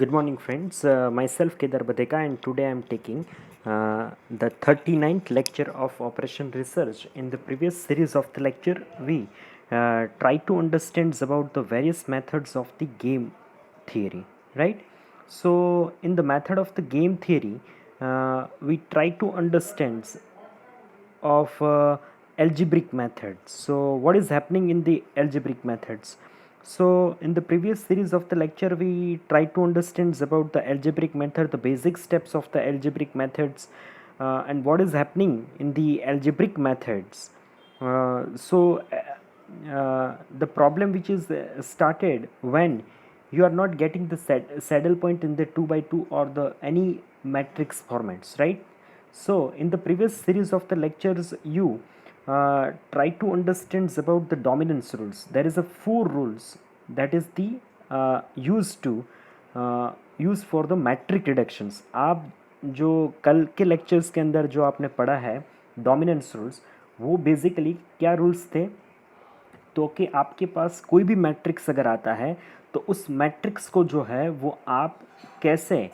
Good morning, friends. Myself Kedar Badeka, and today I am taking the 39th lecture of Operation Research. In the previous series of the lecture, we try to understand about the various methods of the game theory, right? So, in the method of the game theory, we try to understand of algebraic methods. So what is happening in the algebraic methods? So in the previous series of the lecture we tried to understand about the algebraic method, the basic steps of the algebraic methods, and what is happening in the algebraic methods. The problem which is started when you are not getting the saddle point in the 2 by 2 or the any matrix formats, right? So in the previous series of the lectures you try to understand about the dominance rules. There is a 4 rules that is the use for the matrix reductions. आप जो कल के lectures के अंदर जो आपने पढ़ा है डोमिनेंस रूल्स, वो बेसिकली क्या रूल्स थे? तो कि आपके पास कोई भी मैट्रिक्स अगर आता है तो उस मैट्रिक्स को जो है वो आप कैसे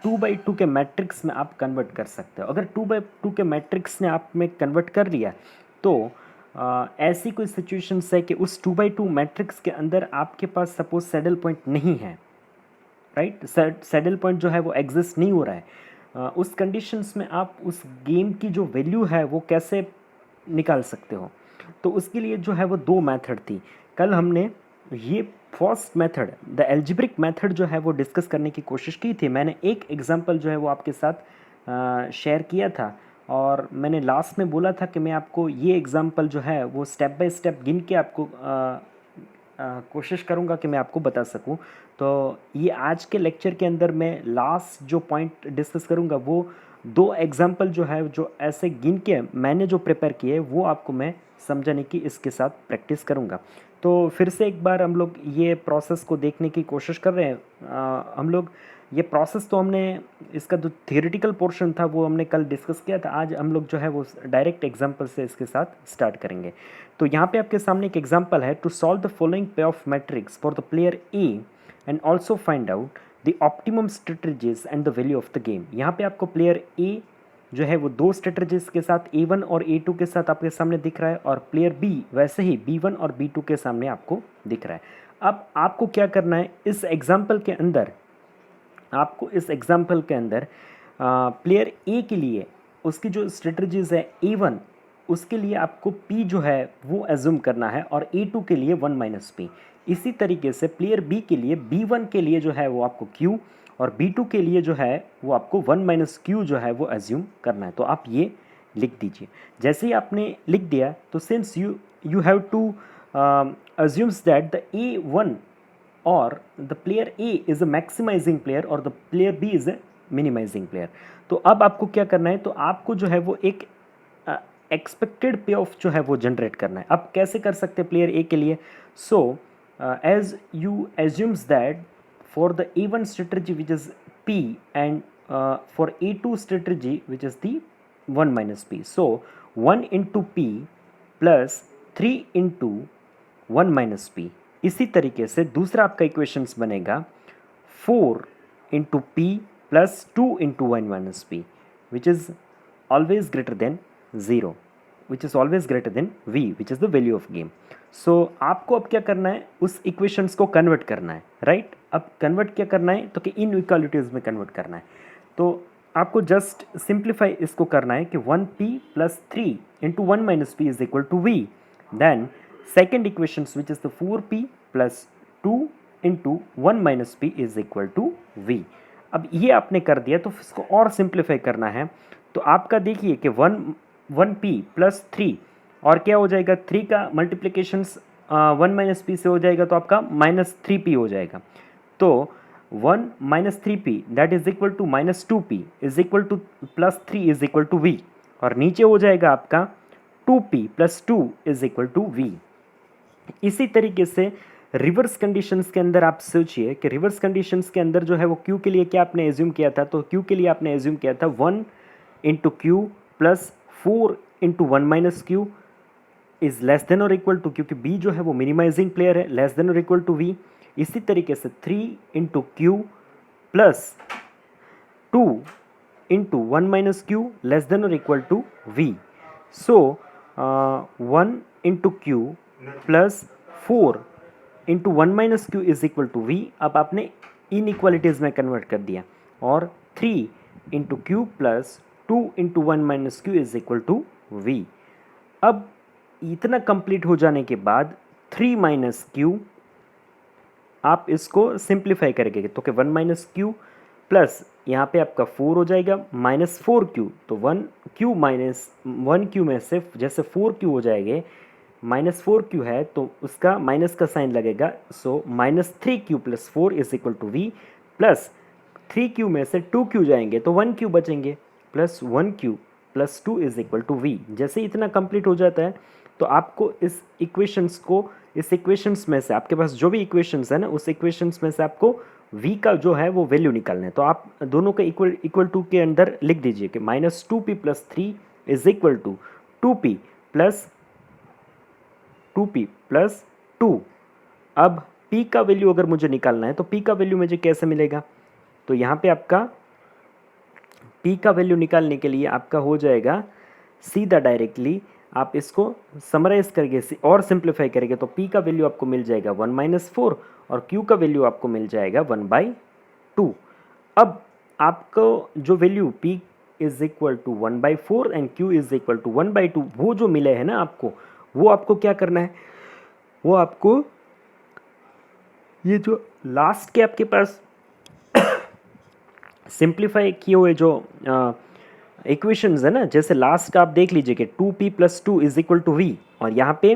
2 by 2 के मैट्रिक्स में आप कन्वर्ट कर सकते हो. अगर 2 by 2 के मैट्रिक्स ने आप में कन्वर्ट कर लिया तो ऐसी कोई सिचुएशंस है कि उस 2 by 2 मैट्रिक्स के अंदर आपके पास सपोज सैडल पॉइंट नहीं है, राइट? सैडल पॉइंट जो है वो एग्जिस्ट नहीं हो रहा है. उस कंडीशंस में आप उस गेम की जो वैल्यू है वो कैसे निकाल सकते हो? तो उसके लिए जो है वो 2 मेथड थी. कल हमने ये first method the algebraic method जो है वो डिस्कस करने की कोशिश की थी. मैंने एक एग्जांपल जो है वो आपके साथ शेयर किया था और मैंने लास्ट में बोला था कि मैं आपको ये एग्जांपल जो है वो स्टेप बाय स्टेप गिन के आपको कोशिश करूँगा कि मैं आपको बता सकूँ. तो ये आज के लेक्चर के अंदर मैं लास्ट जो पॉइंट डिस्कस करूँगा वो 2 एग्जांपल जो है जो ऐसे गिन के मैंने जो प्रिपेयर किए वो आपको मैं समझाने की इसके साथ प्रैक्टिस करूँगा. तो फिर से एक बार हम लोग ये प्रोसेस को देखने की कोशिश कर रहे हैं. हम लोग ये प्रोसेस तो हमने इसका जो थियोरेटिकल पोर्शन था वो हमने कल डिस्कस किया था. आज हम लोग जो है वो डायरेक्ट एग्जांपल से इसके साथ स्टार्ट करेंगे. तो यहाँ पे आपके सामने एक एग्जांपल है. टू सॉल्व द फॉलोइंग पे of matrix for the player A and also find out the optimum strategies and the value of the game. यहाँ पे आपको प्लेयर ए जो है वो 2 स्ट्रेटजीज के साथ A1 और A2 के साथ आपके सामने दिख रहा है और प्लेयर बी वैसे ही B1 और B2 के सामने आपको दिख रहा है. अब आपको क्या करना है इस एग्जांपल के अंदर? आपको इस एग्जांपल के अंदर प्लेयर ए के लिए उसकी जो स्ट्रेटजीज है A1 उसके लिए आपको P जो है वो एज्यूम करना है और A2 के लिए 1 - P. इसी तरीके से प्लेयर बी के लिए B1 के लिए जो है वो आपको Q और B2 के लिए जो है वो आपको 1 - Q जो है वो एज्यूम करना है. तो आप ये लिख दीजिए. जैसे ही आपने लिख दिया तो since you have to assumes that the A1 or the player A is a maximizing player और the player B is a minimizing player. तो अब आपको क्या करना है? तो आपको जो है वो एक एक्सपेक्टेड पे ऑफ जो है वो जनरेट करना है. अब कैसे कर सकते हैं प्लेयर ए के लिए? So as you assumes that for the A1 strategy which is P and for A2 strategy which is the 1 - P. So 1 into P plus 3 into 1 - P. इसी तरीके से दूसरा आपका इक्वेशंस बनेगा 4 into P plus 2 into 1 - P which is always greater than 0, which is always greater than V which is the value of game. So आपको अब क्या करना है? उस इक्वेशंस को कन्वर्ट करना है, राइट? अब कन्वर्ट क्या करना है? तो कि इन इक्वालिटीज़ में कन्वर्ट करना है. तो आपको जस्ट सिंप्लीफाई इसको करना है कि 1P plus 3 into 1 - P is equal to V. Then second equations which is the 4P plus 2 into 1 - P is equal to V. अब ये आपने कर दिया तो इसको और सिंप्लीफाई करना है. तो आपका देखिए कि 1P plus 3 और क्या हो जाएगा? 3 का मल्टीप्लीकेशंस 1 - P से हो जाएगा तो आपका -3P हो जाएगा. तो 1 - 3P that is equal to -2P is equal to plus 3 is equal to V और नीचे हो जाएगा आपका 2P plus 2 is equal to V. इसी तरीके से रिवर्स कंडीशंस के अंदर आप सोचिए कि रिवर्स कंडीशंस के अंदर जो है वो Q के लिए क्या आपने एज्यूम किया था? तो Q के लिए आपने एज्यूम किया था 1 into Q plus 4 into 1 - Q is less than और इक्वल टू, क्योंकि B जो है वो मिनिमाइजिंग प्लेयर है, लेस देन और इक्वल टू V. इसी तरीके से 3 into Q plus 2 into 1 minus Q less than और equal to V. So 1 into Q plus 4 into 1 minus Q is equal to we. अब आपने इन इक्वालिटीज़ में कन्वर्ट कर दिया. और 3 into Q plus 2 into 1 minus Q is equal to we. अब इतना complete हो जाने के बाद 3 माइनस क्यू आप इसको सिंप्लीफाई करेंगे तो कि 1 माइनस क्यू प्लस यहाँ पे आपका 4 हो जाएगा माइनस 4 क्यू. तो 1 क्यू माइनस 1 क्यू में से जैसे 4 क्यू हो जाएंगे, माइनस 4 क्यू है तो उसका माइनस का साइन लगेगा. So minus 3 Q plus 4 is equal to we. Plus 3 Q में से 2 क्यू जाएंगे तो 1 क्यू बचेंगे plus 1 Q plus 2 is equal to V. जैसे ही इतना कंप्लीट हो जाता है तो आपको इस इक्वेशंस में से आपके पास जो भी इक्वेशंस है ना, उस इक्वेशंस में से आपको v का जो है वो वैल्यू निकालना है. तो आप दोनों के इक्वल टू के अंदर लिख दीजिए कि minus 2p plus 3 is equal to 2p plus 2. अब p का वैल्यू अगर मुझे निकालना है तो p का वैल्यू मुझे कैसे मिलेगा? तो यहाँ पे आपका p का वैल्यू निकालने के लिए आपका हो जाएगा सीधा डायरेक्टली आप इसको समराइज करके और सिंप्लीफाई करेंगे तो p का वैल्यू आपको मिल जाएगा 1 माइनस 4 और q का वैल्यू आपको मिल जाएगा 1/2. अब आपको जो value p is equal to 1/4 and q is equal to 1/2 वो जो मिले हैं ना आपको, वो आपको क्या करना है, वो आपको ये जो लास्ट के आपके पास सिंप्लीफाई किए हुए जो इक्वेशंस है ना, जैसे लास्ट का आप देख लीजिए कि 2p plus 2 is equal to we और यहाँ पे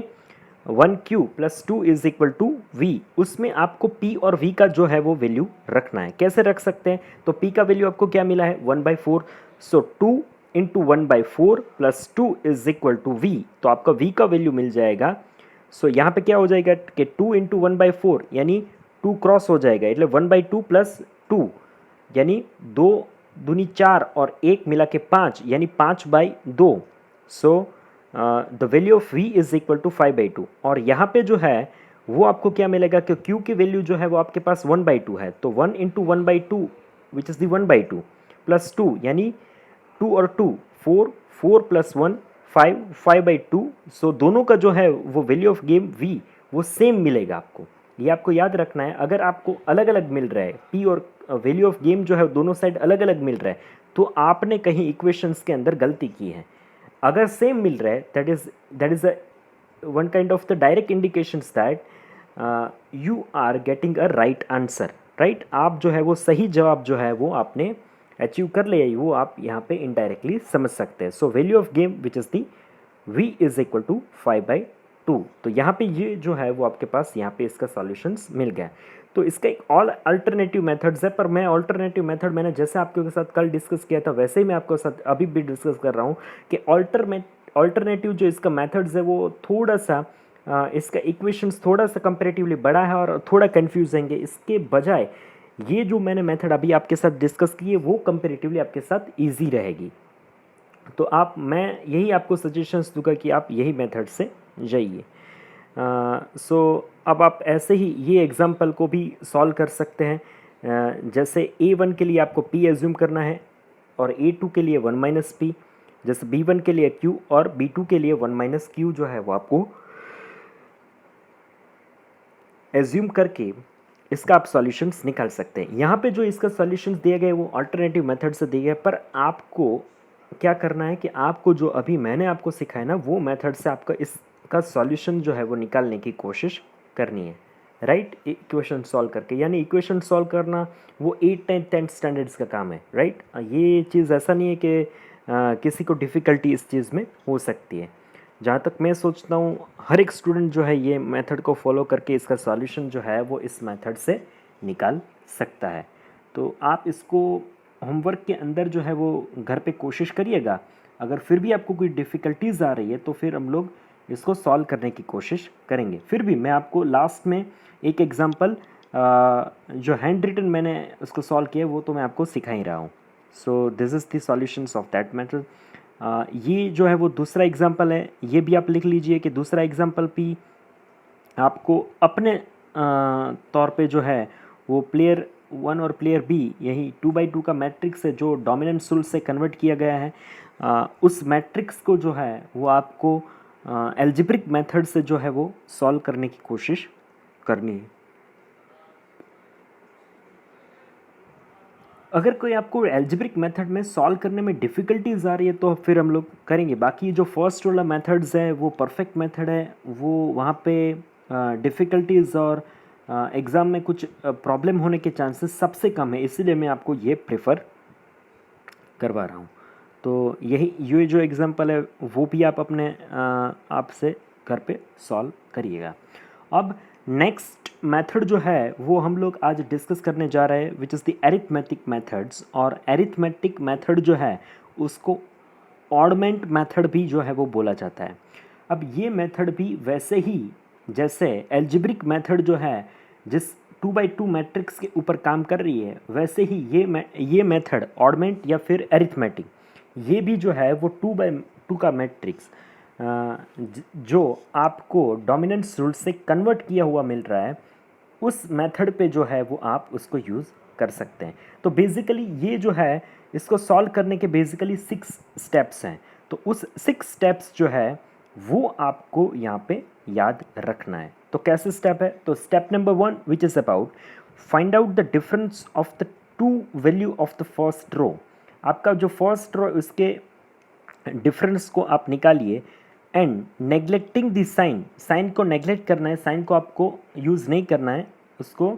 1q plus 2 is equal to V. उसमें आपको p और v का जो है वो वैल्यू रखना है. कैसे रख सकते हैं? तो p का वैल्यू आपको क्या मिला है 1/4. So 2 into 1/4 plus 2 is equal to we. तो आपका v का वैल्यू मिल जाएगा. सो यहाँ पे क्या हो जाएगा कि 2 इंटू 1/4 यानी 2 क्रॉस हो जाएगा, એટલે 1/2 प्लस 2 यानी 2 दूनी 4 और 1 मिला के 5 यानी 5/2. So the value of v is equal to 5/2. और यहाँ पे जो है वो आपको क्या मिलेगा कि q की वैल्यू जो है वो आपके पास 1/2 है. तो 1 into 1/2 which is the 1/2 plus 2 यानी 2 और 2 4, 4 प्लस 1 5, 5/2. सो दोनों का जो है वो वैल्यू ऑफ गेम v वो सेम मिलेगा आपको. ये आपको याद रखना है. अगर आपको अलग अलग मिल रहा है p और वैल्यू ऑफ गेम जो है दोनों साइड अलग अलग मिल रहा है तो आपने कहीं इक्वेशंस के अंदर गलती की है. अगर सेम मिल रहा है that is a one kind of the direct indications that you are getting a right answer. Right, आप जो है वो सही जवाब जो है वो आपने अचीव कर लिया, वो आप यहाँ पे इनडायरेक्टली समझ सकते हैं. So value of game which is the v is equal to 5/2. तो यहाँ पे ये जो है वो आपके पास यहाँ पे इसका सॉल्यूशंस मिल गया. तो इसका एक ऑल अल्टरनेटिव मेथड्स है, पर मैं अल्टरनेटिव मेथड मैंने जैसे आपके साथ कल डिस्कस किया था वैसे ही मैं आपके साथ अभी भी डिस्कस कर रहा हूँ कि अल्टरनेटिव जो इसका मेथड्स है वो थोड़ा सा इसका इक्वेशंस थोड़ा सा कंपेरेटिवली बड़ा है और थोड़ा कन्फ्यूजिंग है. इसके बजाय ये जो मैंने मेथड अभी आपके साथ डिस्कस की है वो कंपेरेटिवली आपके साथ ईजी रहेगी. तो मैं यही आपको सजेशंस दूंगा कि आप यही मेथड से जाइए. सो अब आप ऐसे ही ये एग्जांपल को भी सॉल्व कर सकते हैं. जैसे A1 के लिए आपको P एज्यूम करना है और A2 के लिए 1 माइनस पी, जैसे B1 के लिए Q और B2 के लिए 1 माइनस क्यू जो है वो आपको एज्यूम करके इसका आप सॉल्यूशंस निकाल सकते हैं. यहाँ पे जो इसका सॉल्यूशंस दिए गए वो अल्टरनेटिव मेथड से दिए गए, पर आपको क्या करना है कि आपको जो अभी मैंने आपको सिखाया ना वो मेथड से आपका इसका सॉल्यूशन जो है वो निकालने की कोशिश करनी है. राइट, इक्वेशन सॉल्व करके, यानी इक्वेशन सॉल्व करना वो 8, 10, 10 स्टैंडर्ड्स का काम है. राइट, ये चीज़ ऐसा नहीं है कि किसी को डिफ़िकल्टी इस चीज़ में हो सकती है. जहाँ तक मैं सोचता हूँ हर एक स्टूडेंट जो है ये मेथड को फॉलो करके इसका सॉल्यूशन जो है वो इस मेथड से निकाल सकता है. तो आप इसको होमवर्क के अंदर जो है वो घर पे कोशिश करिएगा. अगर फिर भी आपको कोई डिफ़िकल्टीज़ आ रही है तो फिर हम लोग इसको सॉल्व करने की कोशिश करेंगे. फिर भी मैं आपको लास्ट में एक एग्जांपल जो हैंड रिटन मैंने उसको सॉल्व किया वो तो मैं आपको सिखा ही रहा हूँ. So this is the solutions of that method. ये जो है वो दूसरा एग्जांपल है, ये भी आप लिख लीजिए कि दूसरा एग्जांपल भी आपको अपने तौर पे जो है वो प्लेयर वन और प्लेयर बी, यही 2x2 का मैट्रिक्स है जो डोमिनेंस रूल से कन्वर्ट किया गया है, उस मैट्रिक्स को जो है वो आपको एल्जेब्रिक मेथड से जो है वो सॉल्व करने की कोशिश करनी है। अगर कोई आपको एल्जेब्रिक मेथड में सॉल्व करने में डिफ़िकल्टीज आ रही है तो फिर हम लोग करेंगे। बाकी जो फर्स्ट वाला मेथड्स है वो परफेक्ट मेथड है, वो वहाँ पे डिफ़िकल्टीज और एग्ज़ाम में कुछ प्रॉब्लम होने के चांसेस सबसे कम है, इसीलिए मैं आपको ये प्रेफर करवा रहा हूँ। तो यही ये जो एग्जांपल है वो भी आप अपने आप से घर पे सॉल्व करिएगा। अब नेक्स्ट मेथड जो है वो हम लोग आज डिस्कस करने जा रहे हैं, विच इज़ द एरिथमेटिक मेथड्स। और एरिथमेटिक मेथड जो है उसको ऑडमेंट मेथड भी जो है वो बोला जाता है। अब ये मेथड भी वैसे ही जैसे एल्जेब्रिक मेथड जो है जिस 2x2 मैट्रिक्स के ऊपर काम कर रही है, वैसे ही ये मेथड ऑडमेंट या फिर एरिथमेटिक ये भी जो है वो 2x2 का मैट्रिक्स जो आपको डोमिनेंस रूल से कन्वर्ट किया हुआ मिल रहा है, उस मेथड पे जो है वो आप उसको यूज़ कर सकते हैं। तो बेसिकली ये जो है इसको सॉल्व करने के बेसिकली 6 स्टेप्स हैं। तो उस 6 स्टेप्स जो है वो आपको यहाँ पे याद रखना है। तो कैसे स्टेप है? तो step number 1 which is about find out the difference of the two value of the first row. आपका जो फर्स्ट रो उसके डिफरेंस को आप निकालिए and neglecting the sign, sign को नेग्लेक्ट करना है, साइन को आपको यूज़ नहीं करना है, उसको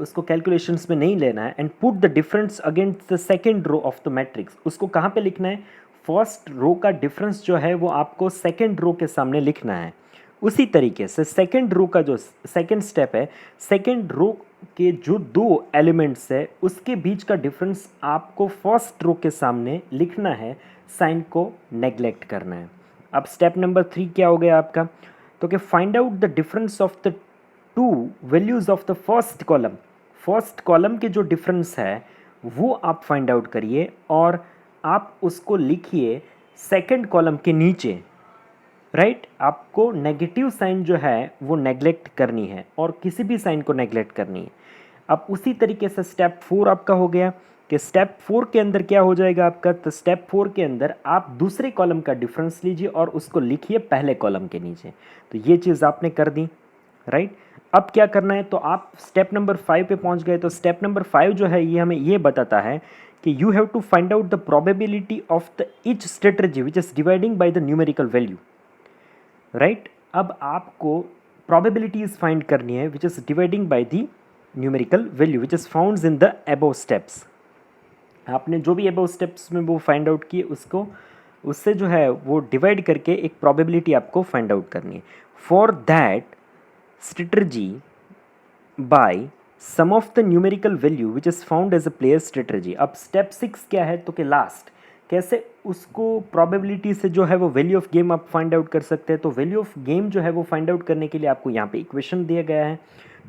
उसको कैलकुलेशंस में नहीं लेना है। And put the difference against the second row of the matrix, उसको कहाँ पे लिखना है? फर्स्ट रो का डिफरेंस जो है वो आपको सेकेंड रो के सामने लिखना है। उसी तरीके से सेकेंड रो का जो सेकेंड स्टेप है, सेकेंड रो के जो दो एलिमेंट्स है उसके बीच का डिफरेंस आपको फर्स्ट रो के सामने लिखना है, साइन को नेग्लेक्ट करना है। अब स्टेप नंबर 3 क्या हो गया आपका? तो कि find out the difference of the two values of the first column. First column के जो डिफरेंस है वो आप फाइंड आउट करिए और आप उसको लिखिए सेकेंड कॉलम के नीचे, राइट आपको नेगेटिव साइन जो है वो नेग्लेक्ट करनी है और किसी भी साइन को नेग्लेक्ट करनी है। अब उसी तरीके से स्टेप 4 आपका हो गया कि स्टेप 4 के अंदर क्या हो जाएगा आपका? तो स्टेप 4 के अंदर आप दूसरे कॉलम का डिफरेंस लीजिए और उसको लिखिए पहले कॉलम के नीचे। तो ये चीज़ आपने कर दी, राइट। अब क्या करना है? तो आप स्टेप नंबर 5 पे पहुंच गए। तो स्टेप नंबर 5 जो है ये हमें ये बताता है कि you have to find out the probability of the each strategy which is dividing by the numerical value, right. अब आपको प्रोबेबिलिटीज फाइंड करनी है which is dividing by the numerical value which is found in the above steps. आपने जो भी above steps में वो find out किए उसको उससे जो है वो डिवाइड करके एक प्रोबेबिलिटी आपको फाइंड आउट करनी है। For that strategy by sum of the numerical value which is found as a player strategy। अब स्टेप 6 क्या है? तो कि लास्ट कैसे उसको प्रोबेबिलिटी से जो है वो वैल्यू ऑफ गेम आप फाइंड आउट कर सकते हैं। तो वैल्यू ऑफ गेम जो है वो फाइंड आउट करने के लिए आपको यहाँ पे इक्वेशन दिया गया है।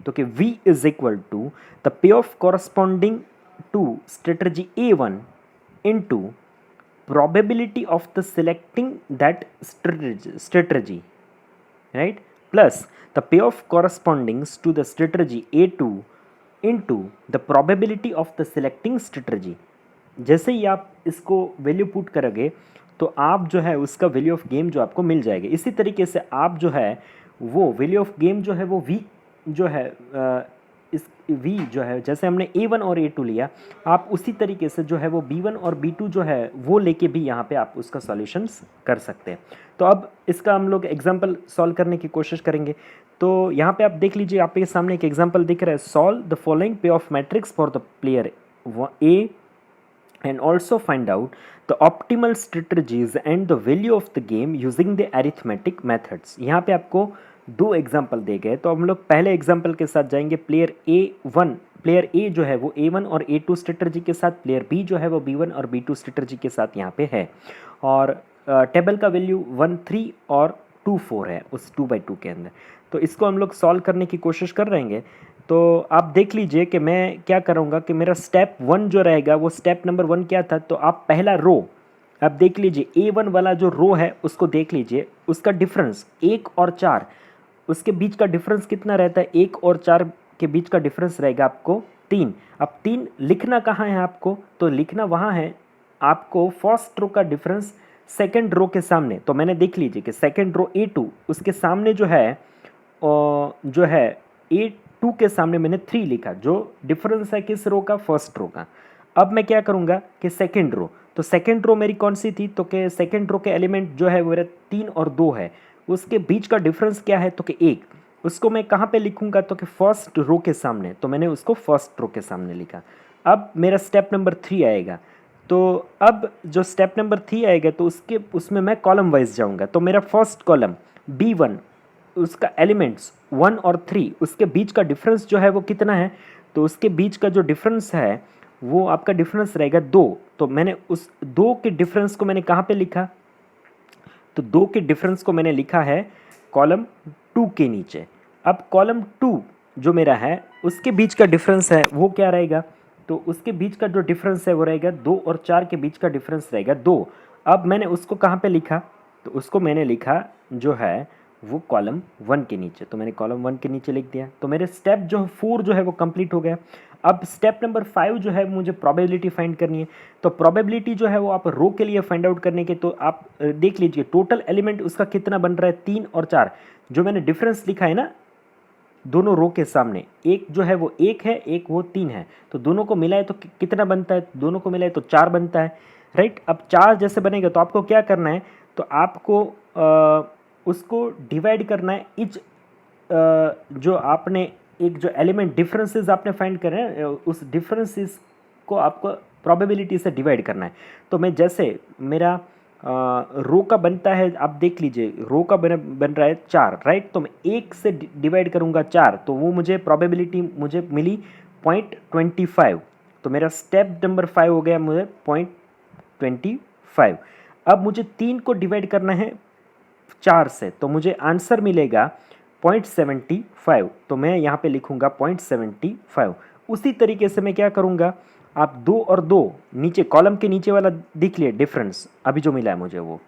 तो कि v is equal to the पे of corresponding to strategy A1 into probability of the selecting that strategy, right, plus the payoff corresponding to the strategy A2 into the probability of the selecting strategy। जैसे ही आप इसको value put करोगे तो आप जो है उसका वैल्यू ऑफ गेम जो आपको मिल जाएगा। इसी तरीके से आप जो है वो वैल्यू ऑफ गेम जो है वो v जो है इस v जो है जैसे हमने A1 और A2 लिया, आप उसी तरीके से जो है वो B1 और B2 जो है वो लेके भी यहाँ पे आप उसका सॉल्यूशंस कर सकते हैं। तो अब इसका हम लोग एग्जांपल सॉल्व करने की कोशिश करेंगे। तो यहाँ पे आप देख लीजिए, आपके सामने एक एग्जांपल दिख रहा है। सॉल्व द फॉलोइंग पे of matrix for the player A and also find out the optimal strategies and the value of the game using the arithmetic methods। यहाँ पे आपको दो एग्जाम्पल दे गए, तो हम लोग पहले एग्जाम्पल के साथ जाएंगे। प्लेयर A1, प्लेयर A जो है वो A1 और A2 स्ट्रेटजी के साथ, प्लेयर B जो है वो B1 और B2 स्ट्रेटजी के साथ यहाँ पे है। और टेबल का वैल्यू 1 3 और 2 4 है उस 2x2 के अंदर। तो इसको हम लोग सॉल्व करने की कोशिश कर रहेंगे। तो आप देख लीजिए कि मैं क्या करूँगा कि मेरा स्टेप 1 जो रहेगा वो स्टेप नंबर 1 क्या था? तो आप पहला रो आप देख लीजिए, A1 वाला जो रो है उसको देख लीजिए, उसका डिफरेंस 1 और 4 उसके बीच का डिफरेंस कितना रहता है? 1 और 4 के बीच का डिफरेंस रहेगा आपको 3। अब 3 लिखना कहाँ है आपको, तो लिखना वहाँ है आपको फर्स्ट रो का डिफरेंस सेकंड रो के सामने। तो मैंने देख लीजिए कि सेकंड रो A2 उसके सामने जो है A2 के सामने मैंने 3 लिखा, जो डिफरेंस है किस रो का, फर्स्ट रो का। अब मैं क्या करूँगा कि सेकंड रो, तो सेकंड रो मेरी कौन सी थी, तो कि सेकंड रो के एलिमेंट जो है वो मेरा 3 और 2 है, उसके बीच का डिफरेंस क्या है, तो कि 1। उसको मैं कहाँ पे लिखूंगा, तो कि फर्स्ट रो के सामने, तो मैंने उसको फर्स्ट रो के सामने लिखा। अब मेरा स्टेप नंबर 3 आएगा। तो अब जो स्टेप नंबर 3 आएगा तो उसमें मैं कॉलम वाइज जाऊंगा। तो मेरा फर्स्ट कॉलम B1 उसका एलिमेंट्स 1 और 3 उसके बीच का डिफरेंस जो है वो कितना है, तो उसके बीच का जो डिफरेंस है वो आपका डिफरेंस रहेगा 2। तो मैंने उस 2 के डिफरेंस को मैंने कहाँ पे लिखा, तो 2 के डिफरेंस को मैंने लिखा है कॉलम 2 के नीचे। अब कॉलम 2 जो मेरा है उसके बीच का डिफरेंस है वो क्या रहेगा, तो उसके बीच का जो डिफरेंस है वो रहेगा 2 और 4 के बीच का डिफरेंस रहेगा 2। अब मैंने उसको कहाँ पे लिखा, तो उसको मैंने लिखा जो है वो कॉलम 1 के नीचे। तो मैंने कॉलम 1 के नीचे लिख दिया। तो मेरे स्टेप जो 4 जो है वो कंप्लीट हो गया। अब स्टेप नंबर 5 जो है मुझे प्रोबेबिलिटी फाइंड करनी है। तो प्रोबेबिलिटी जो है वो आप रो के लिए फाइंड आउट करने के, तो आप देख लीजिए टोटल एलिमेंट उसका कितना बन रहा है, 3 और 4। जो मैंने डिफरेंस लिखा है ना दोनों रो के सामने, एक जो है वो 1 है, एक वो 3 है, तो दोनों को मिलाए तो कितना बनता है, दोनों को मिलाए तो 4 बनता है, राइट। अब 4 जैसे बनेगा तो आपको क्या करना है, तो आपको उसको डिवाइड करना है इच जो आपने एक जो एलिमेंट डिफरेंसेस आपने फाइंड करे हैं उस डिफरेंसेस को आपको प्रोबेबिलिटी से डिवाइड करना है। तो मैं जैसे मेरा रो का बनता है, आप देख लीजिए रो का बन रहा है 4, राइट। तो मैं 1 से डिवाइड करूंगा 4, तो वो मुझे प्रोबेबिलिटी मुझे मिली 0.25। तो मेरा स्टेप नंबर 5 हो गया मुझे 0.25। अब मुझे 3 को डिवाइड करना है 4 से, तो मुझे आंसर मिलेगा 0.75। तो मैं यहाँ पे लिखूंगा 0.75। उसी तरीके से मैं क्या करूँगा, आप 2 और 2 नीचे कॉलम के नीचे वाला दिख लिए डिफरेंस अभी जो मिला है मुझे वो,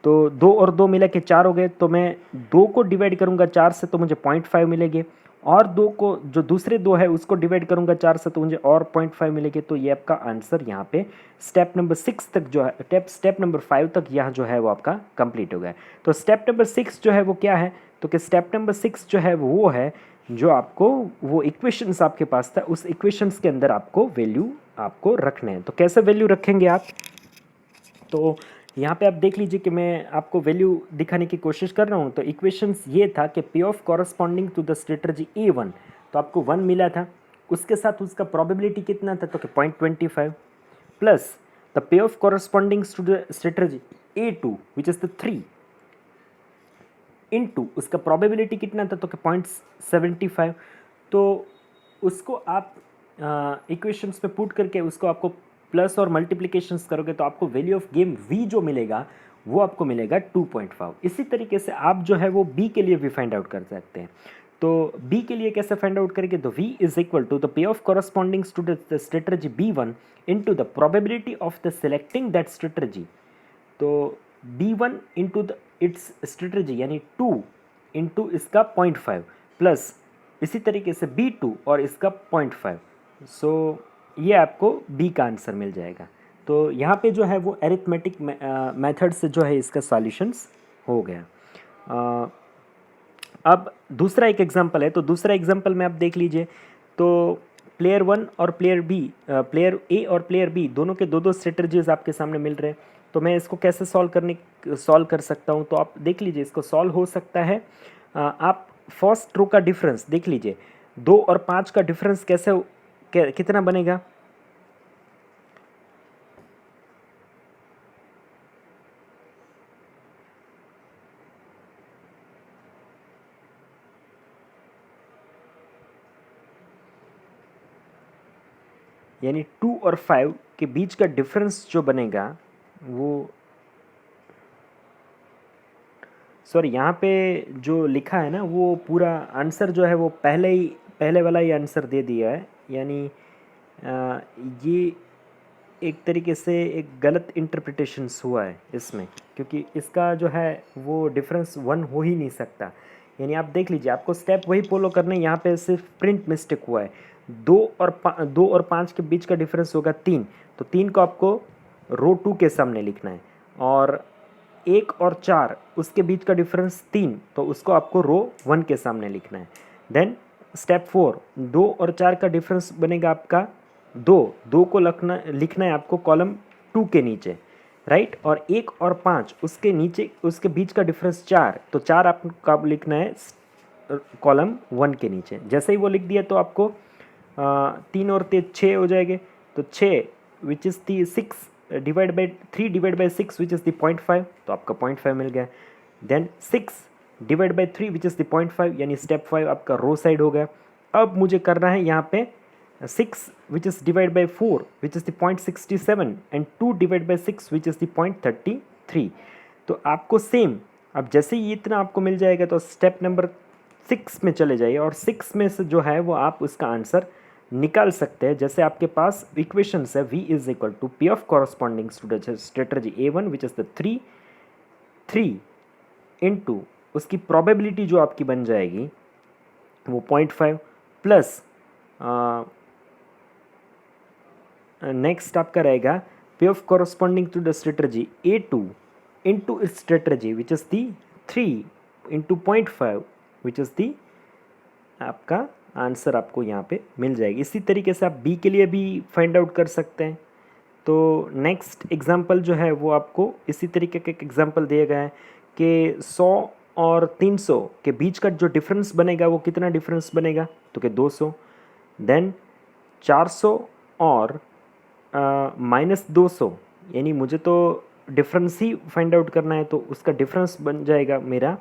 तो 2 और 2 मिला के 4 हो गए। तो मैं 2 को डिवाइड करूँगा 4 से तो मुझे 0.5 मिलेंगे, और 2 को जो दूसरे 2 है उसको डिवाइड करूँगा 4 से तो मुझे और 0.5 मिलेंगे। तो ये आपका आंसर यहाँ पे स्टेप नंबर 6 तक जो है, स्टेप नंबर 5 तक यहाँ जो है वो आपका कंप्लीट हो गया। तो स्टेप नंबर 6 जो है वो क्या है, तो कि स्टेप नंबर 6 जो है वो है जो आपको वो इक्वेशंस आपके पास था, उस इक्वेशंस के अंदर आपको वैल्यू आपको रखने हैं। तो कैसे वैल्यू रखेंगे आप, तो यहाँ पे आप देख लीजिए कि मैं आपको वैल्यू दिखाने की कोशिश कर रहा हूँ। तो इक्वेशंस ये था कि p of corresponding to the strategy A1, तो आपको 1 मिला था, उसके साथ उसका प्रोबेबिलिटी कितना था, तो कि 0.25 प्लस द पे of corresponding to the strategy A2 which is the 3 into उसका प्रोबेबिलिटी कितना था, तो कि 0.75। तो उसको आप इक्वेशंस पे पुट करके उसको आपको प्लस और मल्टीप्लिकेशंस करोगे तो आपको वैल्यू ऑफ गेम V जो मिलेगा वो आपको मिलेगा 2.5। इसी तरीके से आप जो है वो B के लिए भी फाइंड आउट कर सकते हैं। तो B के लिए कैसे फाइंड आउट करेंगे, तो V is equal to the पे of correspondings to the strategy B1 into the probability of the selecting that strategy. तो B1 into the it's strategy यानी 2 इंटू इसका 0.5 प्लस इसी तरीके से B2 और इसका 0.5। सो ये आपको B का आंसर मिल जाएगा। तो यहाँ पे जो है वो एरिथमेटिक मेथड से जो है इसका सॉल्यूशंस हो गया। अब दूसरा एक एग्जांपल है, तो दूसरा एग्जांपल में आप देख लीजिए। तो प्लेयर 1 और प्लेयर ए और प्लेयर बी दोनों के दो दो स्ट्रेटजीज आपके सामने मिल रहे हैं। तो मैं इसको कैसे सॉल्व कर सकता हूँ, तो आप देख लीजिए इसको सॉल्व हो सकता है। आप फर्स्ट रो का डिफरेंस देख लीजिए, 2 और 5 का डिफरेंस कितना बनेगा, यानी 2 और 5 के बीच का डिफरेंस जो बनेगा वो, सॉरी यहाँ पे जो लिखा है ना वो पूरा आंसर जो है वो पहले वाला ही आंसर दे दिया है। यानी ये एक तरीके से एक गलत इंटरप्रिटेशंस हुआ है इसमें, क्योंकि इसका जो है वो डिफरेंस 1 हो ही नहीं सकता। यानी आप देख लीजिए, आपको स्टेप वही फॉलो करने, यहाँ पे सिर्फ प्रिंट मिस्टेक हुआ है। 2 और 5 के बीच का डिफरेंस होगा 3, तो 3 को आपको रो 2 के सामने लिखना है। और 1 और 4 उसके बीच का डिफरेंस 3, तो उसको आपको रो 1 के सामने लिखना है। देन स्टेप 4, 2 और 4 का डिफरेंस बनेगा आपका 2 को लिखना है आपको कॉलम 2 के नीचे, राइट। और 1 और 5 उसके नीचे, उसके बीच का डिफरेंस 4, तो 4 आपको लिखना है कॉलम 1 के नीचे। जैसे ही वो लिख दिया तो आपको 3 और 3 6 हो जाएंगे, तो 6 which is the 6 divide by 3 divide by 6 which is the 0.5, तो आपका 0.5 मिल गया। Then 6 divide by 3 which is the 0.5, यानी स्टेप 5 आपका रो साइड हो गया। अब मुझे करना है यहाँ पे 6 which is divided by 4 which is the 0.67 and 2 divided by 6 which is the 0.33। तो आपको सेम, अब जैसे ही इतना आपको मिल जाएगा तो स्टेप नंबर 6 में चले जाइए, और 6 में से जो है वो आप उसका आंसर निकाल सकते हैं। जैसे आपके पास इक्वेशंस है v is equal to p of corresponding strategy A1 which is the 3 into उसकी प्रोबेबिलिटी जो आपकी बन जाएगी वो 0.5 प्लस नेक्स्ट आपका रहेगा पे of corresponding to the strategy A2 into इस strategy which is the 3 into 0.5 which is the, आपका आंसर आपको यहाँ पे मिल जाएगी। इसी तरीके से आप B के लिए भी फाइंड आउट कर सकते हैं। तो नेक्स्ट एग्जांपल जो है वो आपको इसी तरीके का एक एग्जांपल दिया गया है कि 100 और 300 के बीच का जो डिफरेंस बनेगा वो कितना डिफरेंस बनेगा, तो कि 200। देन 400 और -200, यानी मुझे तो डिफरेंस ही फाइंड आउट करना है, तो उसका डिफरेंस बन जाएगा मेरा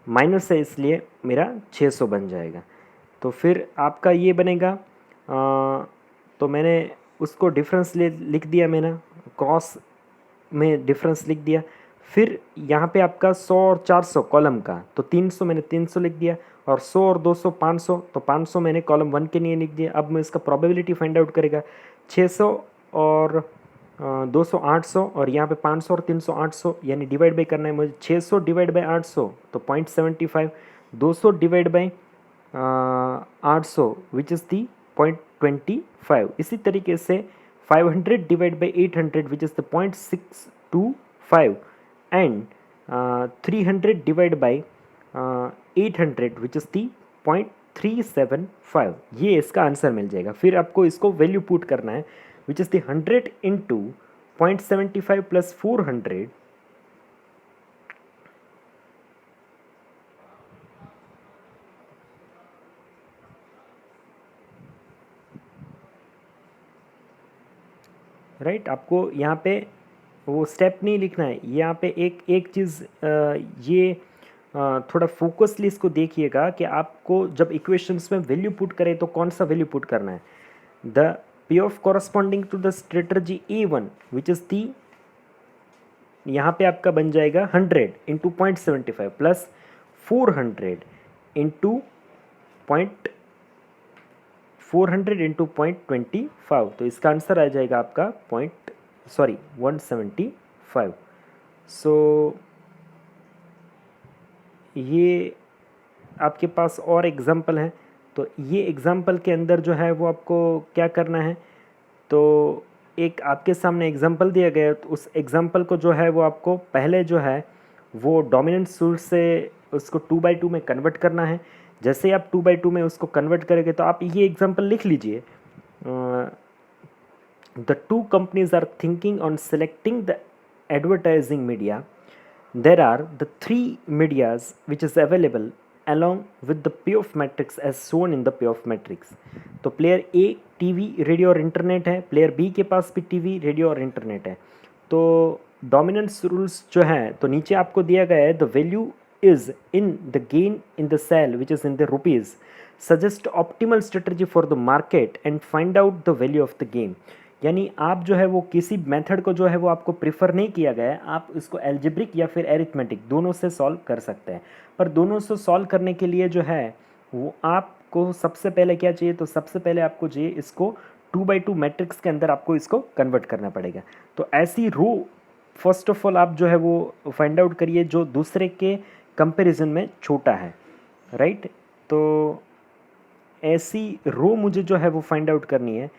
माइनस है, इसलिए मेरा 600 बन जाएगा। तो फिर आपका ये बनेगा, तो मैंने उसको डिफरेंस लिख दिया, मैंने क्रॉस में डिफरेंस लिख दिया। फिर यहाँ पे आपका 100 और 400 कॉलम का, तो 300 मैंने 300 लिख दिया, और 100 और 200 500, तो 500 मैंने कॉलम 1 के लिए लिख दिया। अब मैं इसका प्रोबेबिलिटी फाइंड आउट करेगा, 600 और 200 800, और यहाँ पे 500 और 300 800, यानी डिवाइड बाई करना है मुझे। 600 डिवाइड बाई 800 तो 0.75, 200 डिवाइड बाई 800 विच इज़ दी 0.25। इसी तरीके से 500 divide by 800 which is the 0.625 and 300 divide by 800 which is दी 0.375, ये इसका आंसर मिल जाएगा। फिर आपको इसको वैल्यू पुट करना है विच is the 100 into 0.75 plus 400, right. आपको यहाँ पे वो स्टेप नहीं लिखना है, यहाँ पे एक चीज़ ये थोड़ा फोकसली इसको देखिएगा कि आपको जब इक्वेशंस में वैल्यू पुट करें तो कौन सा वैल्यू पुट करना है। The p of corresponding to the strategy A1 which is the, यहाँ पे आपका बन जाएगा 100 इंटू 0.75 प्लस 400 इंटू 0.25, तो इसका आंसर आ जाएगा आपका 175। सो ये आपके पास और एग्जांपल है, तो ये एग्जांपल के अंदर जो है वो आपको क्या करना है, तो एक आपके सामने एग्जांपल दिया गया है, तो उस एग्जांपल को जो है वो आपको पहले जो है वो डोमिनेंस रूल से उसको 2/2 में कन्वर्ट करना है। जैसे आप 2/2 में उसको कन्वर्ट करेंगे तो आप ये एग्जांपल लिख लीजिए, the two companies are thinking on selecting the advertising media, there are the three medias which is available along with the payoff matrix as shown in the payoff matrix। तो player ए TV radio और internet है, player B के पास भी TV radio और internet है। तो dominance rules जो है, तो नीचे आपको दिया गया है the value is in the gain in the sale which is in the rupees, suggest optimal strategy for the market and find out the value of the game. यानी आप जो है वो किसी मेथड को जो है वो आपको प्रिफर नहीं किया गया है, आप इसको एल्जेब्रिक या फिर एरिथमेटिक दोनों से सॉल्व कर सकते हैं। पर दोनों से सॉल्व करने के लिए जो है वो आपको सबसे पहले क्या चाहिए, तो सबसे पहले आपको चाहिए इसको 2/2 मैट्रिक्स के अंदर आपको इसको कन्वर्ट करना पड़ेगा। तो ऐसी रो फर्स्ट ऑफ ऑल आप जो है वो फाइंड आउट करिए जो दूसरे के कंपैरिजन में छोटा है। राइट। तो ऐसी रो मुझे जो है वो फाइंड आउट करनी है।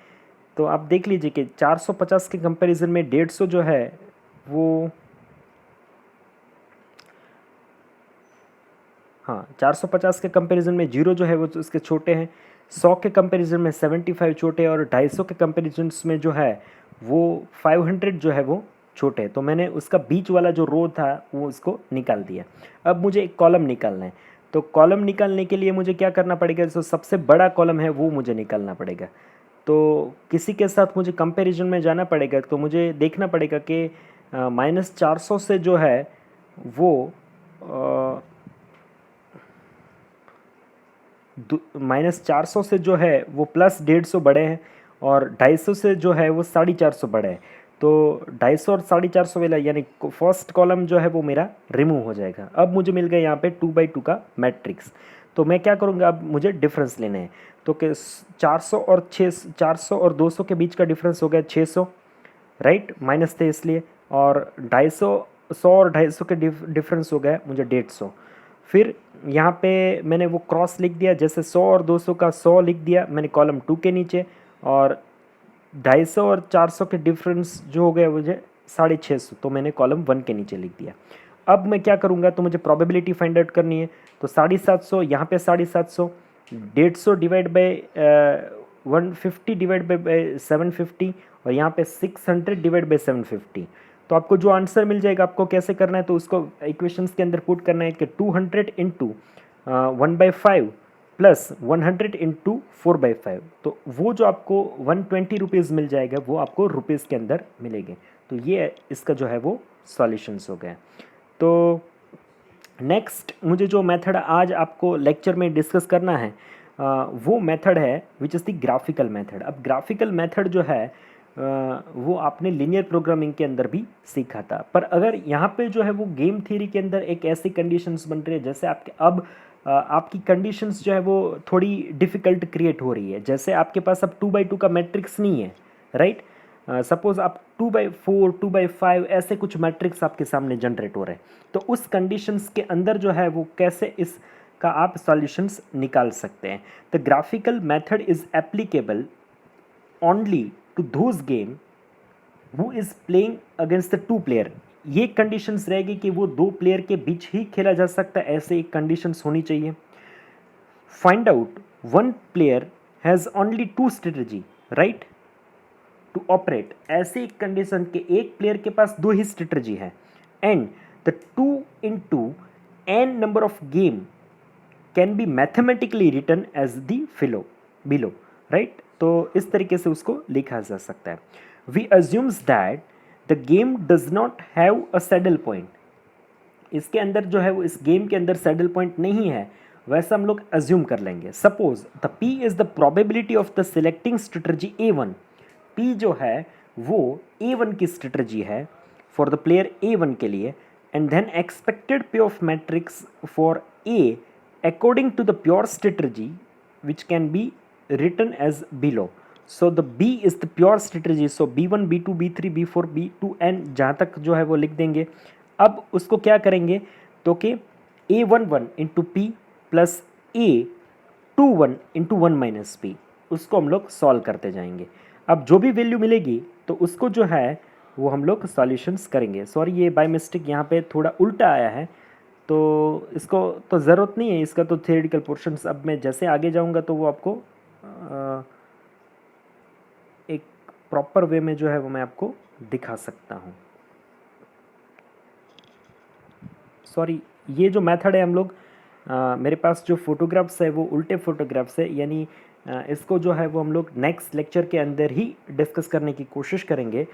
तो आप देख लीजिए कि 450 के कंपैरिजन में 150 जो है वो, हाँ 450 के कंपैरिजन में 0 जो है वो तो उसके छोटे हैं, 100 के कंपैरिजन में 75 छोटे हैं, और 250 के कंपैरिजन में जो है वो 500 जो है वो छोटे हैं। तो मैंने उसका बीच वाला जो रो था वो उसको निकाल दिया। अब मुझे एक कॉलम निकालना है। तो कॉलम निकालने के लिए मुझे क्या करना पड़ेगा, जो सबसे बड़ा कॉलम है वो मुझे निकालना पड़ेगा। तो किसी के साथ मुझे कंपैरिजन में जाना पड़ेगा। तो मुझे देखना पड़ेगा कि -400 से जो है वो -400 से जो है वो +150 बड़े हैं, और 250 से जो है वो 450 बड़े हैं। तो 250 और 450 वाला यानी फर्स्ट कॉलम जो है वो मेरा रिमूव हो जाएगा। अब मुझे मिल गया यहाँ पे 2x2 का मैट्रिक्स। तो मैं क्या करूँगा, अब मुझे डिफरेंस लेने हैं। तो कि 400 और 200 के बीच का डिफरेंस हो गया 600, राइट, माइनस थे इसलिए। और 250, 100 और 250 के डिफरेंस हो गया मुझे 150। फिर यहाँ पे मैंने वो क्रॉस लिख दिया, जैसे 100 और 200 का 100 लिख दिया मैंने कॉलम 2 के नीचे, और 250 और 400 के डिफरेंस जो हो गया मुझे 650, तो मैंने कॉलम 1 के नीचे लिख दिया। अब मैं क्या करूँगा, तो मुझे प्रोबेबिलिटी फाइंड आउट करनी है। तो 750 यहाँ पे 750, 150 डिवाइड बाई 150 डिवाइड बाई 750, और यहाँ पे 600 डिवाइड बाई 750। तो आपको जो आंसर मिल जाएगा, आपको कैसे करना है, तो उसको इक्वेशंस के अंदर पुट करना है कि 200 इंटू 1/5 प्लस 100 इंटू 4/5। तो वो जो आपको 120 रुपीज़ मिल जाएगा वो आपको रुपीज़ के अंदर मिलेंगे। तो ये इसका जो है वो सॉल्यूशंस हो गया। तो नेक्स्ट मुझे जो मेथड आज आपको लेक्चर में डिस्कस करना है वो मेथड है विच इज़ द ग्राफिकल मेथड। अब ग्राफिकल मेथड जो है वो आपने लीनियर प्रोग्रामिंग के अंदर भी सीखा था, पर अगर यहाँ पे जो है वो गेम थ्योरी के अंदर एक ऐसी कंडीशंस बन रही है, जैसे आपके अब आपकी कंडीशंस जो है वो थोड़ी डिफ़िकल्ट क्रिएट हो रही है। जैसे आपके पास अब 2x2 का मैट्रिक्स नहीं है, राइट। सपोज़ आप 2/4, 2/5 ऐसे कुछ मैट्रिक्स आपके सामने जनरेट हो रहे हैं। तो उस कंडीशंस के अंदर जो है वो कैसे इसका आप सॉल्यूशंस निकाल सकते हैं। The graphical method is applicable only to those game who is playing against the 2 player. ये कंडीशंस रहेगी कि वो 2 प्लेयर के बीच ही खेला जा सकता है, ऐसे एक कंडीशंस होनी चाहिए। Find out 1 player has only 2 strategy right to operate. ऐसे एक कंडीशन के एक प्लेयर के पास 2 ही स्ट्रेटजी है, and the 2 into n number of game can be mathematically written as the below, right. तो इस तरीके से उसको लिखा जा सकता है। We assumes that the game does not have a saddle point. इसके अंदर जो है वो इस गेम के अंदर सैडल पॉइंट नहीं है, वैसा हम लोग अज्यूम कर लेंगे। Suppose the P is the probability of the selecting strategy A1। P जो है वो A1 की स्ट्रेटजी है फॉर द प्लेयर A1 के लिए, एंड देन एक्सपेक्टेड पे of matrix for A according to the pure strategy which can be written as below. So the B is the pure strategy, so B1 B2 B3 B4 B2n जहाँ तक जो है वो लिख देंगे। अब उसको क्या करेंगे, तो कि A11 into P plus A21 into 1 minus P, उसको हम लोग सॉल्व करते जाएंगे। अब जो भी वैल्यू मिलेगी तो उसको जो है वो हम लोग सॉल्यूशंस करेंगे। सॉरी ये बाय मिस्टेक यहाँ पे थोड़ा उल्टा आया है, तो इसको तो ज़रूरत नहीं है, इसका तो थियोरेटिकल पोर्शंस। अब मैं जैसे आगे जाऊंगा तो वो आपको एक प्रॉपर वे में जो है वो मैं आपको दिखा सकता हूँ। सॉरी ये जो मेथड है हम लोग मेरे पास जो फोटोग्राफ्स है वो उल्टे फोटोग्राफ्स है, यानी इसको जो है वो हम लोग नेक्स्ट लेक्चर के अंदर ही डिस्कस करने की कोशिश करेंगे।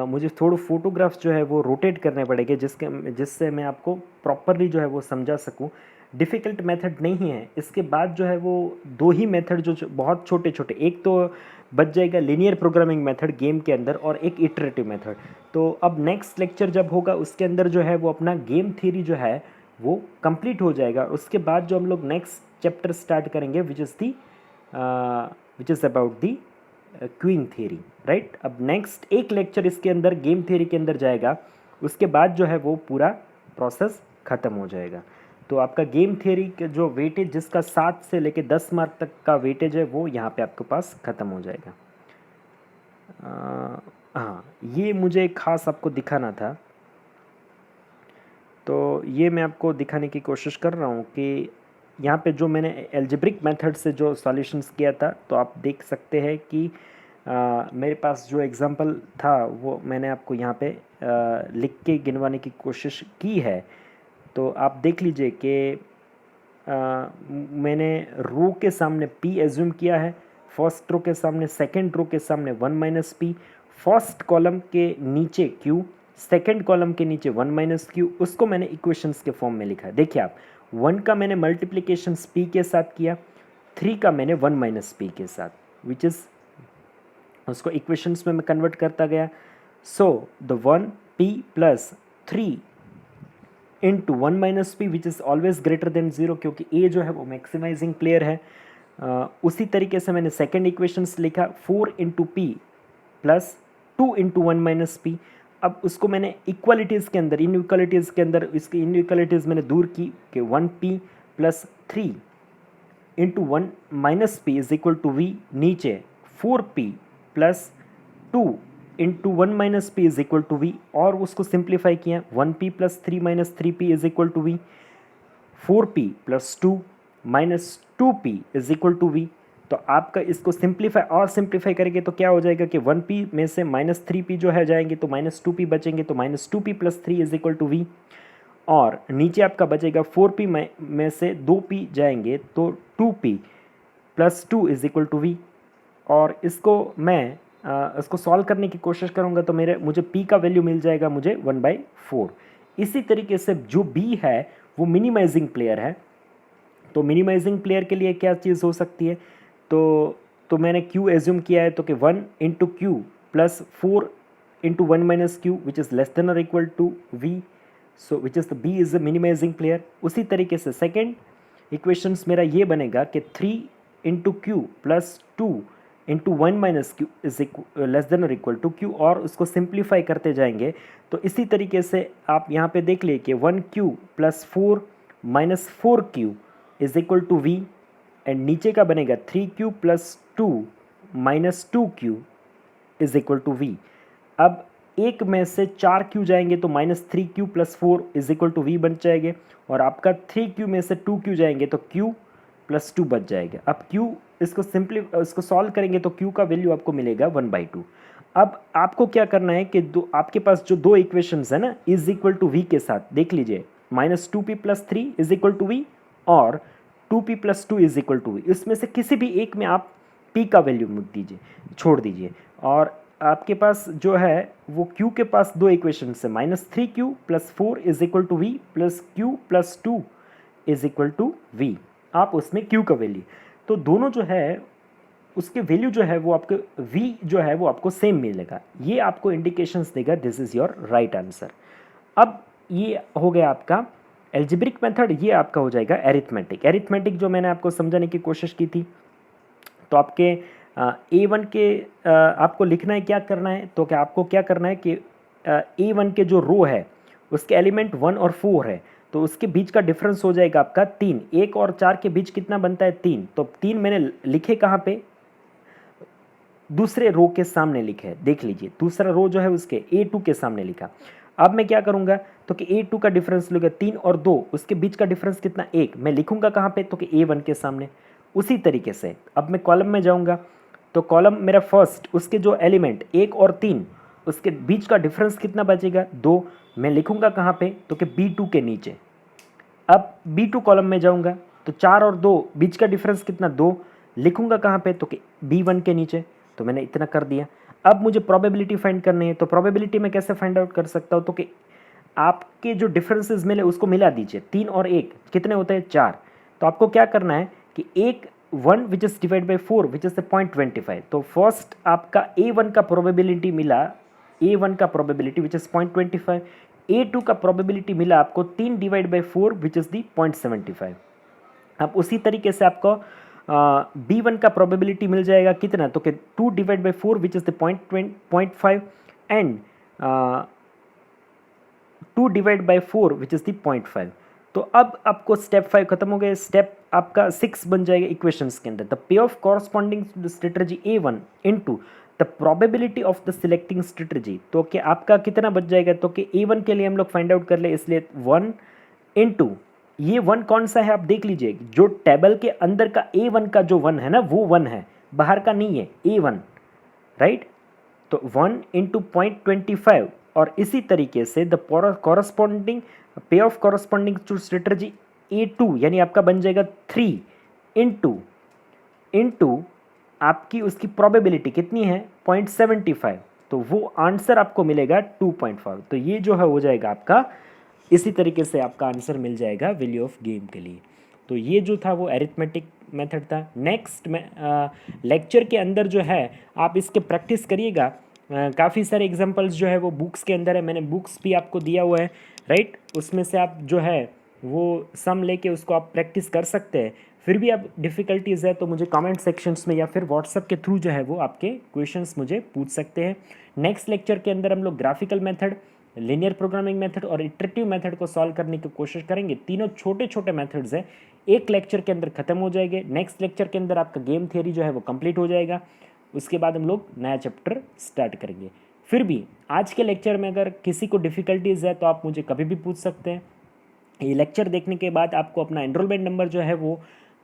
मुझे थोड़ा फोटोग्राफ्स जो है वो रोटेट करने पड़ेंगे जिससे मैं आपको प्रॉपरली जो है वो समझा सकूं। डिफ़िकल्ट मेथड नहीं है। इसके बाद जो है वो 2 ही मेथड जो बहुत छोटे छोटे, एक तो बच जाएगा लीनियर प्रोग्रामिंग मेथड गेम के अंदर, और एक इटरेटिव मेथड। तो अब नेक्स्ट लेक्चर जब होगा उसके अंदर जो है वो अपना गेम थ्योरी जो है वो कंप्लीट हो जाएगा। उसके बाद जो हम लोग नेक्स्ट चैप्टर स्टार्ट करेंगे विच is about the queuing theory, right. अब नेक्स्ट एक लेक्चर इसके अंदर गेम थ्योरी के अंदर जाएगा, उसके बाद जो है वो पूरा प्रोसेस ख़त्म हो जाएगा। तो आपका गेम थियरी के जो वेटेज जिसका 7 से लेके 10 मार्क तक का वेटेज है वो यहाँ पे आपके पास ख़त्म हो जाएगा। हाँ, ये मुझे खास आपको दिखाना था, तो ये मैं आपको दिखाने की कोशिश कर रहा हूँ कि यहाँ पे जो मैंने एल्जेब्रिक मेथड से जो सॉल्यूशंस किया था, तो आप देख सकते हैं कि मेरे पास जो एग्ज़ाम्पल था वो मैंने आपको यहाँ पे लिख के गिनवाने की कोशिश की है। तो आप देख लीजिए कि मैंने रो के सामने p एज्यूम किया है, फर्स्ट रो के सामने, सेकंड रो के सामने 1 माइनस पी, फर्स्ट कॉलम के नीचे q, सेकंड कॉलम के नीचे 1 माइनस क्यू, उसको मैंने इक्वेशंस के फॉर्म में लिखा है। देखिए आप 1 का मैंने मल्टीप्लिकेशन p के साथ किया, 3 का मैंने 1 माइनस पी के साथ, विच इज़ उसको इक्वेशंस में मैं कन्वर्ट करता गया। So the 1p plus 3 into 1 minus P which is always greater than 0, क्योंकि ए जो है वो मैक्सिमाइजिंग प्लेयर है। उसी तरीके से मैंने सेकेंड इक्वेशंस लिखा 4 into P plus 2 into 1 minus P. अब उसको मैंने इक्वालिटीज़ के अंदर, इनइक्वालिटीज़ के अंदर इसकी इनइक्वालिटीज़ मैंने दूर की कि 1p plus 3 into 1 minus p is equal to v, नीचे 4p plus 2 into 1 minus p is equal to we, और उसको सिंप्लीफाई किया 1p plus 3 minus 3p is equal to v, 4p plus 2 minus 2p is equal to we. तो आपका इसको simplify और simplify करेंगे तो क्या हो जाएगा कि 1p में से माइनस 3p जो है जाएंगे तो माइनस 2p बचेंगे, तो minus 2p plus 3 is equal to we, और नीचे आपका बचेगा 4p में से 2p जाएंगे तो 2p plus 2 is equal to we. और इसको मैं इसको सॉल्व करने की कोशिश करूंगा तो मुझे p का वैल्यू मिल जाएगा मुझे 1/4। इसी तरीके से जो b है वो मिनिमाइजिंग प्लेयर है, तो मिनिमाइजिंग प्लेयर के लिए क्या चीज़ हो सकती है, तो मैंने q एज्यूम किया है, तो कि 1 into Q plus 4 into 1 minus Q which is less than और equal to v, so which is the b is the minimizing player. उसी तरीके से सेकेंड इक्वेशंस मेरा ये बनेगा कि 3 into Q plus 2 into 1 minus Q is less than और equal to Q, और उसको सिंप्लीफाई करते जाएंगे। तो इसी तरीके से आप यहाँ पे देख लिए कि 1q plus 4 minus 4q is equal to v, and नीचे का बनेगा 3q plus 2 minus 2q is equal to we. अब एक में से 4q जाएंगे तो minus 3q plus 4 is equal to v बन जाएंगे, और आपका 3q में से 2q जाएंगे तो q प्लस 2 बच जाएगा। अब q इसको सॉल्व करेंगे तो q का वैल्यू आपको मिलेगा 1/2। अब आपको क्या करना है कि आपके पास जो दो इक्वेशंस है ना इज इक्वल टू वी के साथ, देख लीजिए minus 2p plus 3 is equal to we और 2p plus 2 is equal to v, इसमें से किसी भी एक में आप p का वैल्यू छोड़ दीजिए, और आपके पास जो है वो q के पास दो इक्वेशंस है, minus 3q plus 4 is equal to we plus q plus 2 is equal to v. आप उसमें q का वैल्यू, तो दोनों जो है उसके वैल्यू जो है वो आपके v जो है वो आपको सेम मिलेगा, ये आपको इंडिकेशंस देगा this is your right answer. अब ये हो गया आपका एल्जेब्रिक मेथड, ये आपका हो जाएगा एरिथमेटिक। एरिथमेटिक जो मैंने आपको समझाने की कोशिश की थी, तो आपके A1 के आपको लिखना है, क्या करना है, तो क्या आपको क्या करना है कि A1 के जो रो है उसके एलिमेंट 1 और 4 है, तो उसके बीच का डिफरेंस हो जाएगा आपका 3। 1 और 4 के बीच कितना बनता है 3, तो 3 मैंने लिखे कहाँ पे, दूसरे रो के सामने लिखे, देख लीजिए दूसरा रो जो है उसके A2 के सामने लिखा। अब मैं क्या करूंगा तो कि A2 का डिफरेंस लूँगा 3 और 2, उसके बीच का डिफरेंस कितना 1, मैं लिखूंगा कहाँ पे, तो कि A1 के सामने। उसी तरीके से अब मैं कॉलम में जाऊंगा, तो कॉलम मेरा फर्स्ट उसके जो एलिमेंट 1 और 3 उसके बीच का डिफरेंस कितना बचेगा 2, मैं लिखूंगा कहाँ पे, तो कि B2 के नीचे। अब B2 कॉलम में जाऊंगा तो 4 और 2 बीच का डिफरेंस कितना 2, लिखूंगा कहाँ पे, तो कि B1 के नीचे। तो मैंने इतना कर दिया। अब मुझे प्रोबेबिलिटी फाइंड करनी है, तो प्रोबेबिलिटी मैं कैसे फाइंड आउट कर सकता हूँ, तो कि आपके जो डिफरेंसेस मिले उसको मिला दीजिए, 3 और 1 कितने होते हैं 4। तो आपको क्या करना है कि 1 which is divide by 4 which is 0.25, तो फर्स्ट आपका A1 का प्रोबेबिलिटी मिला, A1 का प्रोबेबिलिटी विच इज़ 0.25, A2 का प्रोबेबिलिटी मिला आपको 3 डिवाइड बाई 4 विच इज़ दी 0.75। अब उसी तरीके से आपको B1 का प्रोबेबिलिटी मिल जाएगा कितना, तो कि 2 divide by 4 which is the 0.5 and 2 divide by 4 which is the 0.5। तो अब आपको स्टेप 5 खत्म हो गया, स्टेप आपका 6 बन जाएगा इक्वेशंस के अंदर। द पे of corresponding to the strategy A1 into the probability of the selecting strategy. तो कि आपका कितना बच जाएगा, तो कि A1 के लिए हम लोग फाइंड आउट कर ले, इसलिए 1 इनटू ये 1 कौन सा है आप देख लीजिए, जो टेबल के अंदर का A1 का जो 1 है ना वो 1 है, बाहर का नहीं है A1, राइट। तो 1 इंटू 0.25 और इसी तरीके से the corresponding pay of corresponding to strategy A2 यानी आपका बन जाएगा 3 इंटू आपकी उसकी प्रोबेबिलिटी कितनी है 0.75, तो वो आंसर आपको मिलेगा 2.5। तो ये जो है हो जाएगा आपका, इसी तरीके से आपका आंसर मिल जाएगा वैल्यू ऑफ गेम के लिए। तो ये जो था वो एरिथमेटिक मेथड था। नेक्स्ट में लेक्चर के अंदर जो है आप इसके प्रैक्टिस करिएगा। काफ़ी सारे एग्जांपल्स जो है वो बुक्स के अंदर है, मैंने बुक्स भी आपको दिया हुआ है, राइट। उसमें से आप जो है वो सम लेके उसको आप प्रैक्टिस कर सकते हैं। फिर भी अब डिफ़िकल्टीज़ है तो मुझे कमेंट सेक्शंस में या फिर व्हाट्सअप के थ्रू जो है वो आपके क्वेश्चंस मुझे पूछ सकते हैं। नेक्स्ट लेक्चर के अंदर हम लोग graphical method, linear programming method और इटरेटिव मेथड को सॉल्व करने की कोशिश करेंगे। तीनों छोटे छोटे मेथड्स हैं, एक लेक्चर के अंदर खत्म हो जाएंगे। नेक्स्ट लेक्चर के अंदर आपका गेम थियरी जो है वो कंप्लीट हो जाएगा। उसके बाद हम लोग नया चैप्टर स्टार्ट करेंगे। फिर भी आज के लेक्चर में अगर किसी को डिफ़िकल्टीज़ है तो आप मुझे कभी भी पूछ सकते हैं। ये लेक्चर देखने के बाद आपको अपना एनरोलमेंट नंबर जो है वो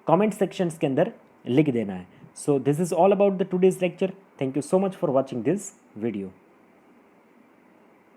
कमेंट सेक्शंस के अंदर लिख देना है। So this is all about the today's lecture. Thank you so much for watching this video.